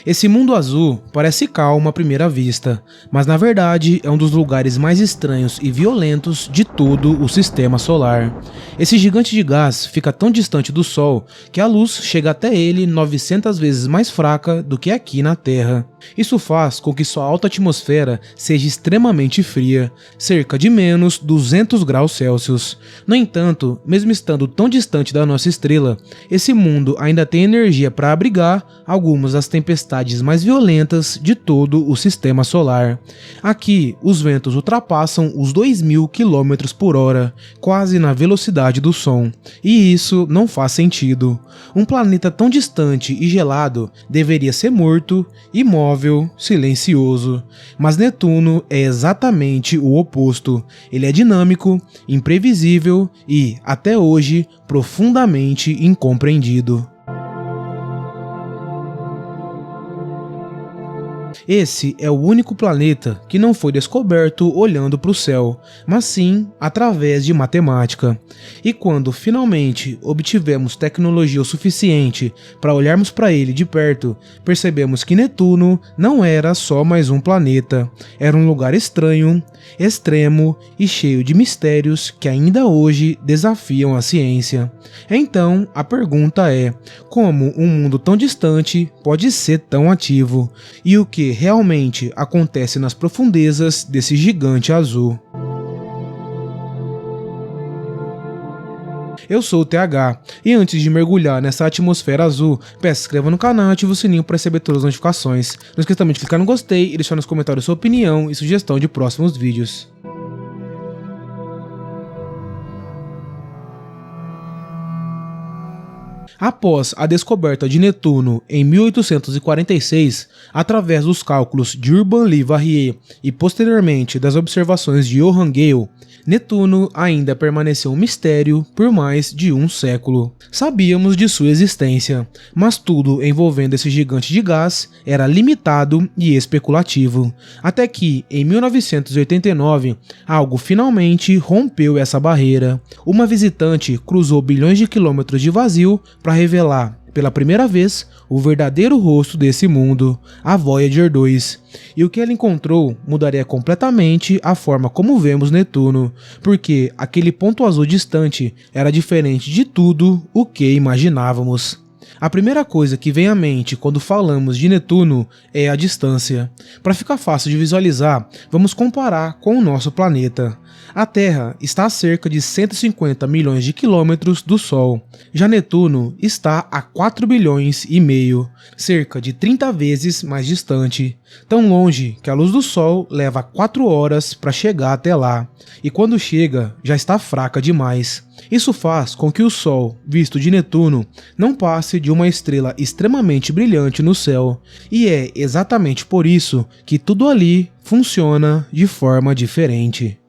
Esse mundo azul parece calmo à primeira vista, mas na verdade é um dos lugares mais estranhos e violentos de todo o sistema solar. Esse gigante de gás fica tão distante do Sol que a luz chega até ele 900 vezes mais fraca do que aqui na Terra. Isso faz com que sua alta atmosfera seja extremamente fria, cerca de menos 200 graus Celsius. No entanto, mesmo estando tão distante da nossa estrela, esse mundo ainda tem energia para abrigar algumas das tempestades mais violentas de todo o sistema solar. Aqui, os ventos ultrapassam os 2.000 km/h, quase na velocidade do som. E isso não faz sentido. Um planeta tão distante e gelado deveria ser morto, imóvel, silencioso. Mas Netuno é exatamente o oposto. Ele é dinâmico, imprevisível e, até hoje, profundamente incompreendido. Esse é o único planeta que não foi descoberto olhando para o céu, mas sim através de matemática. E quando finalmente obtivemos tecnologia o suficiente para olharmos para ele de perto, percebemos que Netuno não era só mais um planeta, era um lugar estranho, extremo e cheio de mistérios que ainda hoje desafiam a ciência. Então, a pergunta é: como um mundo tão distante pode ser tão ativo? E o que realmente acontece nas profundezas desse gigante azul? Eu sou o TH, e antes de mergulhar nessa atmosfera azul, peço se inscreva no canal e ative o sininho para receber todas as notificações. Não esqueça também de clicar no gostei e deixar nos comentários sua opinião e sugestão de próximos vídeos. Após a descoberta de Netuno em 1846, através dos cálculos de Urbain Le Verrier e posteriormente das observações de Johann Gale, Netuno ainda permaneceu um mistério por mais de um século. Sabíamos de sua existência, mas tudo envolvendo esse gigante de gás era limitado e especulativo, até que, em 1989, algo finalmente rompeu essa barreira. Uma visitante cruzou bilhões de quilômetros de vazio para revelar, pela primeira vez, o verdadeiro rosto desse mundo, a Voyager 2. E o que ela encontrou mudaria completamente a forma como vemos Netuno, porque aquele ponto azul distante era diferente de tudo o que imaginávamos. A primeira coisa que vem à mente quando falamos de Netuno é a distância. Para ficar fácil de visualizar, vamos comparar com o nosso planeta. A Terra está a cerca de 150 milhões de quilômetros do Sol. Já Netuno está a 4 bilhões e meio, cerca de 30 vezes mais distante. Tão longe que a luz do Sol leva 4 horas para chegar até lá. E quando chega, já está fraca demais. Isso faz com que o Sol, visto de Netuno, não passe de uma estrela extremamente brilhante no céu. E é exatamente por isso que tudo ali funciona de forma diferente.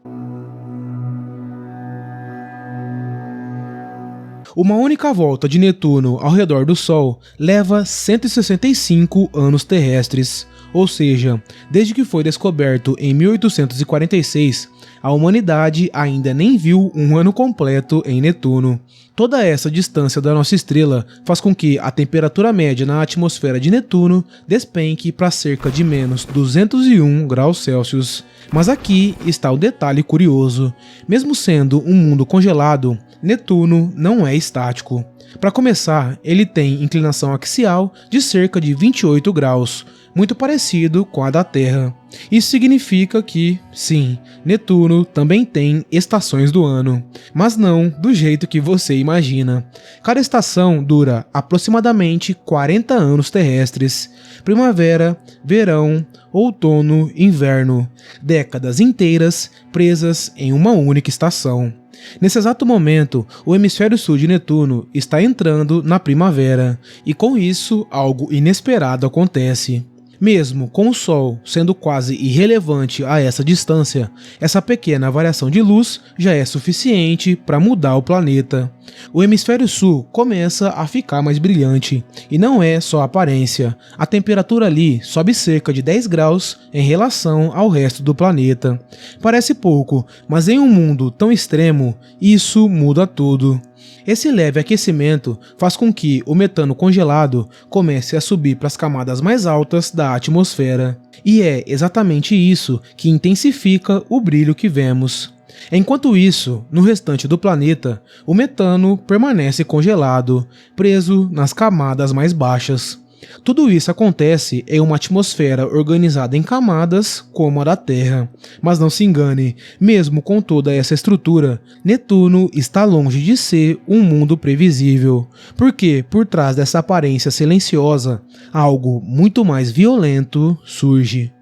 Uma única volta de Netuno ao redor do Sol leva 165 anos terrestres, ou seja, desde que foi descoberto em 1846, a humanidade ainda nem viu um ano completo em Netuno. Toda essa distância da nossa estrela faz com que a temperatura média na atmosfera de Netuno despenque para cerca de menos 201 graus Celsius. Mas aqui está o detalhe curioso: mesmo sendo um mundo congelado, Netuno não é estático. Para começar, ele tem inclinação axial de cerca de 28 graus, muito parecido com a da Terra. Isso significa que, sim, Netuno também tem estações do ano, mas não do jeito que você imagina. Cada estação dura aproximadamente 40 anos terrestres: primavera, verão, outono, inverno, décadas inteiras presas em uma única estação. Nesse exato momento, o hemisfério sul de Netuno está entrando na primavera, e com isso algo inesperado acontece. Mesmo com o Sol sendo quase irrelevante a essa distância, essa pequena variação de luz já é suficiente para mudar o planeta. O hemisfério sul começa a ficar mais brilhante, e não é só aparência. A temperatura ali sobe cerca de 10 graus em relação ao resto do planeta. Parece pouco, mas em um mundo tão extremo, isso muda tudo. Esse leve aquecimento faz com que o metano congelado comece a subir para as camadas mais altas da atmosfera. E é exatamente isso que intensifica o brilho que vemos. Enquanto isso, no restante do planeta, o metano permanece congelado, preso nas camadas mais baixas. Tudo isso acontece em uma atmosfera organizada em camadas como a da Terra. Mas não se engane, mesmo com toda essa estrutura, Netuno está longe de ser um mundo previsível, porque por trás dessa aparência silenciosa, algo muito mais violento surge.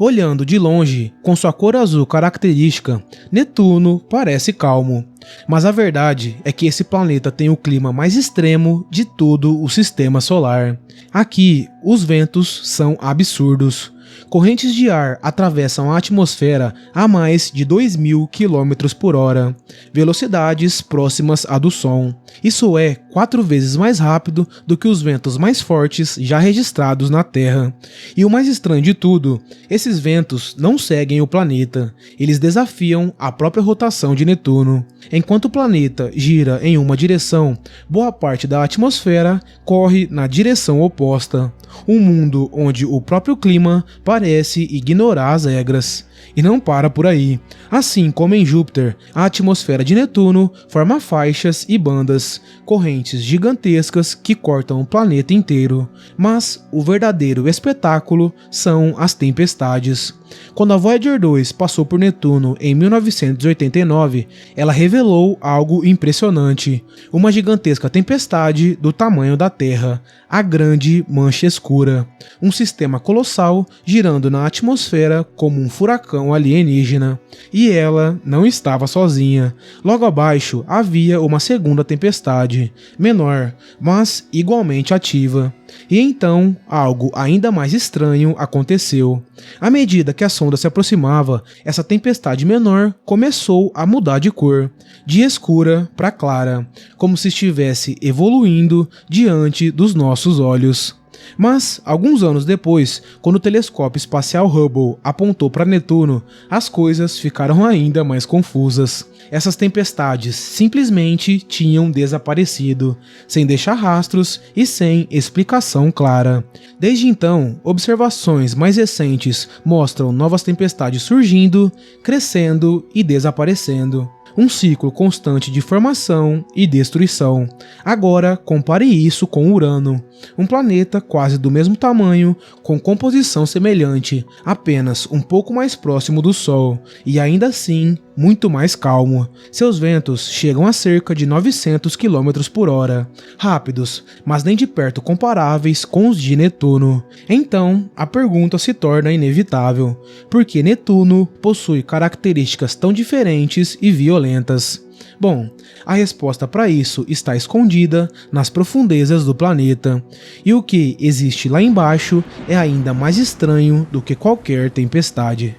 Olhando de longe, com sua cor azul característica, Netuno parece calmo. Mas a verdade é que esse planeta tem o clima mais extremo de todo o sistema solar. Aqui, os ventos são absurdos. Correntes de ar atravessam a atmosfera a mais de 2.000 km/h, velocidades próximas à do som. Isso é 4 vezes mais rápido do que os ventos mais fortes já registrados na Terra. E o mais estranho de tudo, esses ventos não seguem o planeta, eles desafiam a própria rotação de Netuno. Enquanto o planeta gira em uma direção, boa parte da atmosfera corre na direção oposta. Um mundo onde o próprio clima parece ignorar as regras. E não para por aí. Assim como em Júpiter, a atmosfera de Netuno forma faixas e bandas, correntes gigantescas que cortam o planeta inteiro. Mas o verdadeiro espetáculo são as tempestades. Quando a Voyager 2 passou por Netuno em 1989, ela revelou algo impressionante: uma gigantesca tempestade do tamanho da Terra, a Grande Mancha Escura, um sistema colossal girando na atmosfera como um furacão alienígena. E ela não estava sozinha. Logo abaixo havia uma segunda tempestade, menor, mas igualmente ativa. E então, algo ainda mais estranho aconteceu. À medida que a sonda se aproximava, essa tempestade menor começou a mudar de cor, de escura para clara, como se estivesse evoluindo diante dos nossos olhos. Mas, alguns anos depois, quando o telescópio espacial Hubble apontou para Netuno, as coisas ficaram ainda mais confusas. Essas tempestades simplesmente tinham desaparecido, sem deixar rastros e sem explicação clara. Desde então, observações mais recentes mostram novas tempestades surgindo, crescendo e desaparecendo. Um ciclo constante de formação e destruição. Agora, compare isso com Urano, um planeta quase do mesmo tamanho, com composição semelhante, apenas um pouco mais próximo do Sol, e ainda assim muito mais calmo. Seus ventos chegam a cerca de 900 km/h, rápidos, mas nem de perto comparáveis com os de Netuno. Então, a pergunta se torna inevitável: por que Netuno possui características tão diferentes e violentas? Bom, a resposta para isso está escondida nas profundezas do planeta, e o que existe lá embaixo é ainda mais estranho do que qualquer tempestade.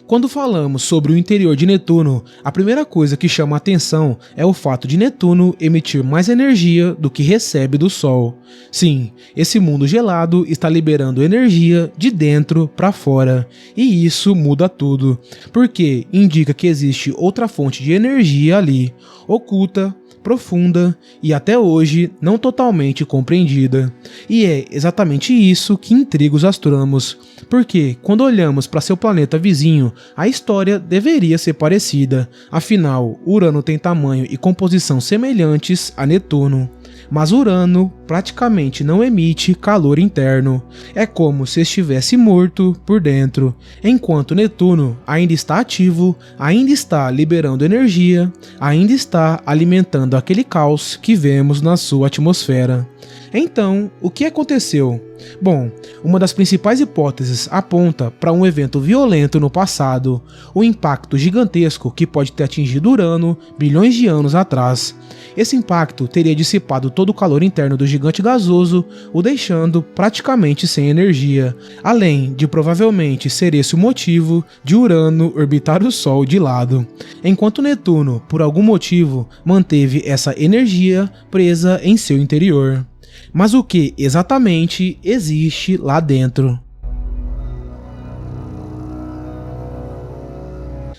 Quando falamos sobre o interior de Netuno, a primeira coisa que chama a atenção é o fato de Netuno emitir mais energia do que recebe do Sol. Sim, esse mundo gelado está liberando energia de dentro para fora, e isso muda tudo, porque indica que existe outra fonte de energia ali, oculta, profunda e até hoje não totalmente compreendida. E é exatamente isso que intriga os astrônomos, porque quando olhamos para seu planeta vizinho, a história deveria ser parecida. Afinal, Urano tem tamanho e composição semelhantes a Netuno. Mas Urano praticamente não emite calor interno. É como se estivesse morto por dentro, enquanto Netuno ainda está ativo, ainda está liberando energia, ainda está alimentando aquele caos que vemos na sua atmosfera. Então, o que aconteceu? Bom, uma das principais hipóteses aponta para um evento violento no passado, um impacto gigantesco que pode ter atingido Urano bilhões de anos atrás. Esse impacto teria dissipado todo o calor interno do gigante gasoso, o deixando praticamente sem energia, além de provavelmente ser esse o motivo de Urano orbitar o Sol de lado, enquanto Netuno, por algum motivo, manteve essa energia presa em seu interior. Mas o que exatamente existe lá dentro?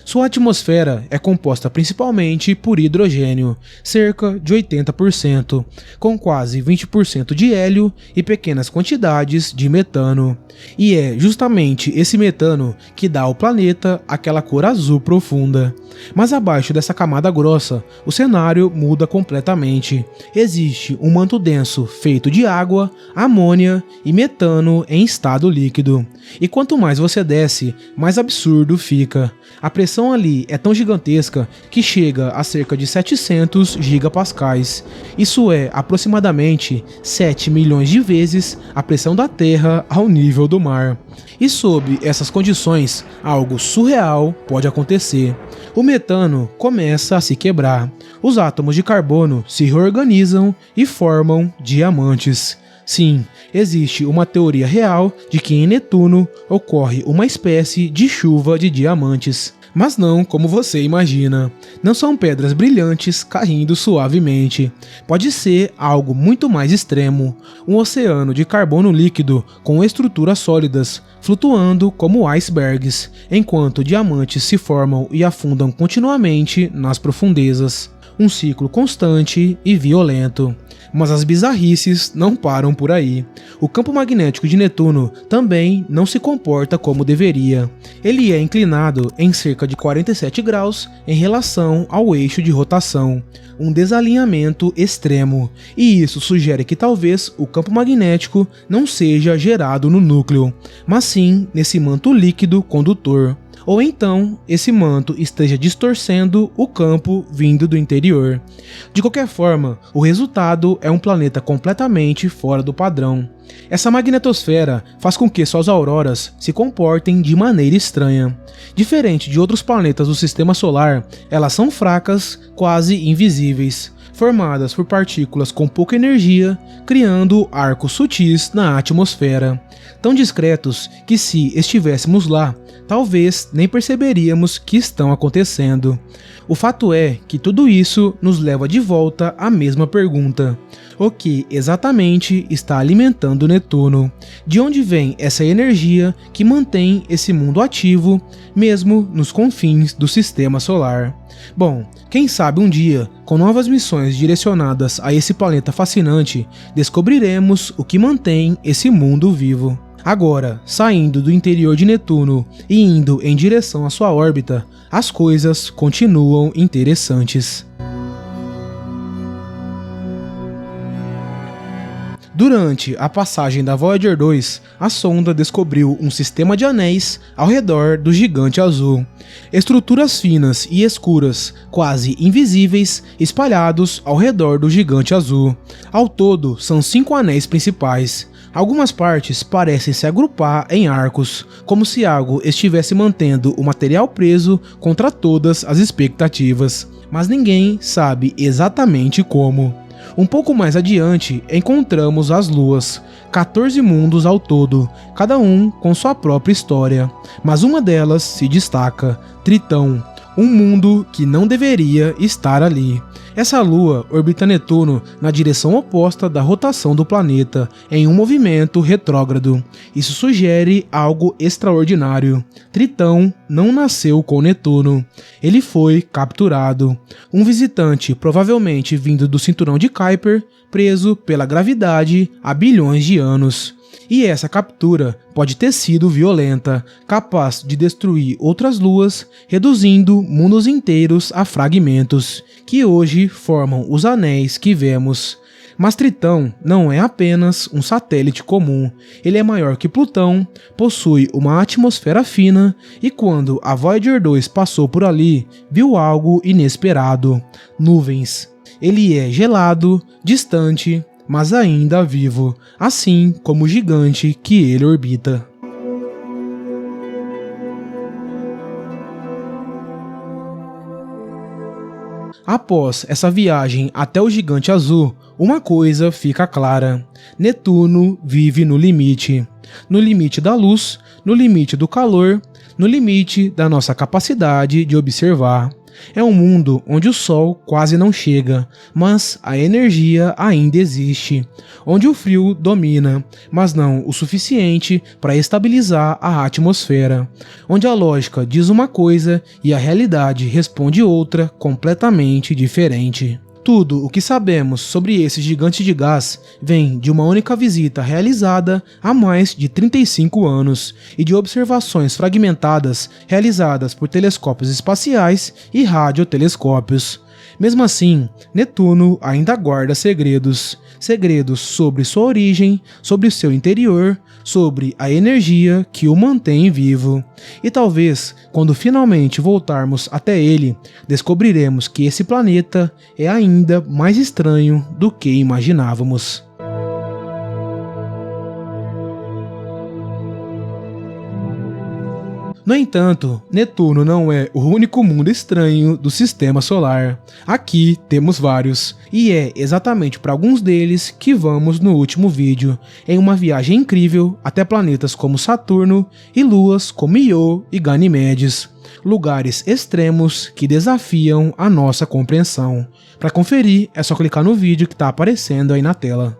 Sua atmosfera é composta principalmente por hidrogênio, cerca de 80%, com quase 20% de hélio e pequenas quantidades de metano. E é justamente esse metano que dá ao planeta aquela cor azul profunda. Mas abaixo dessa camada grossa, o cenário muda completamente. Existe um manto denso feito de água, amônia e metano em estado líquido. E quanto mais você desce, mais absurdo fica. A pressão ali é tão gigantesca que chega a cerca de 700 gigapascais. Isso é aproximadamente 7 milhões de vezes a pressão da Terra ao nível do mar. E sob essas condições, algo surreal pode acontecer. O metano começa a se quebrar. Os átomos de carbono se reorganizam e formam diamantes. Sim, existe uma teoria real de que em Netuno ocorre uma espécie de chuva de diamantes. Mas não como você imagina. Não são pedras brilhantes caindo suavemente. Pode ser algo muito mais extremo. Um oceano de carbono líquido com estruturas sólidas, flutuando como icebergs, enquanto diamantes se formam e afundam continuamente nas profundezas. Um ciclo constante e violento. Mas as bizarrices não param por aí. O campo magnético de Netuno também não se comporta como deveria. Ele é inclinado em cerca de 47 graus em relação ao eixo de rotação, um desalinhamento extremo, e isso sugere que talvez o campo magnético não seja gerado no núcleo, mas sim nesse manto líquido condutor. Ou então esse manto esteja distorcendo o campo vindo do interior. De qualquer forma, o resultado é um planeta completamente fora do padrão. Essa magnetosfera faz com que suas auroras se comportem de maneira estranha. Diferente de outros planetas do sistema solar, elas são fracas, quase invisíveis, formadas por partículas com pouca energia, criando arcos sutis na atmosfera, tão discretos que se estivéssemos lá, talvez nem perceberíamos que estão acontecendo. O fato é que tudo isso nos leva de volta à mesma pergunta: o que exatamente está alimentando Netuno? De onde vem essa energia que mantém esse mundo ativo, mesmo nos confins do sistema solar? Bom, quem sabe um dia, com novas missões direcionadas a esse planeta fascinante, descobriremos o que mantém esse mundo vivo. Agora, saindo do interior de Netuno e indo em direção à sua órbita, as coisas continuam interessantes. Durante a passagem da Voyager 2, a sonda descobriu um sistema de anéis ao redor do gigante azul. Estruturas finas e escuras, quase invisíveis, espalhados ao redor do gigante azul. Ao todo, são 5 anéis principais. Algumas partes parecem se agrupar em arcos, como se algo estivesse mantendo o material preso contra todas as expectativas, mas ninguém sabe exatamente como. Um pouco mais adiante, encontramos as luas, 14 mundos ao todo, cada um com sua própria história, mas uma delas se destaca, Tritão, um mundo que não deveria estar ali. Essa lua orbita Netuno na direção oposta da rotação do planeta, em um movimento retrógrado. Isso sugere algo extraordinário. Tritão não nasceu com Netuno. Ele foi capturado. Um visitante, provavelmente vindo do cinturão de Kuiper, preso pela gravidade há bilhões de anos. E essa captura pode ter sido violenta, capaz de destruir outras luas, reduzindo mundos inteiros a fragmentos, que hoje formam os anéis que vemos. Mas Tritão não é apenas um satélite comum, ele é maior que Plutão, possui uma atmosfera fina e quando a Voyager 2 passou por ali, viu algo inesperado: nuvens. Ele é gelado, distante, mas ainda vivo, assim como o gigante que ele orbita. Após essa viagem até o gigante azul, uma coisa fica clara: Netuno vive no limite da luz, no limite do calor, no limite da nossa capacidade de observar. É um mundo onde o Sol quase não chega, mas a energia ainda existe. Onde o frio domina, mas não o suficiente para estabilizar a atmosfera. Onde a lógica diz uma coisa e a realidade responde outra completamente diferente. Tudo o que sabemos sobre esse gigante de gás vem de uma única visita realizada há mais de 35 anos e de observações fragmentadas realizadas por telescópios espaciais e radiotelescópios. Mesmo assim, Netuno ainda guarda segredos. Segredos sobre sua origem, sobre seu interior, sobre a energia que o mantém vivo. E talvez, quando finalmente voltarmos até ele, descobriremos que esse planeta é ainda mais estranho do que imaginávamos. No entanto, Netuno não é o único mundo estranho do sistema solar. Aqui temos vários, e é exatamente para alguns deles que vamos no último vídeo, em uma viagem incrível até planetas como Saturno e luas como Io e Ganimedes. Lugares extremos que desafiam a nossa compreensão. Para conferir, é só clicar no vídeo que está aparecendo aí na tela.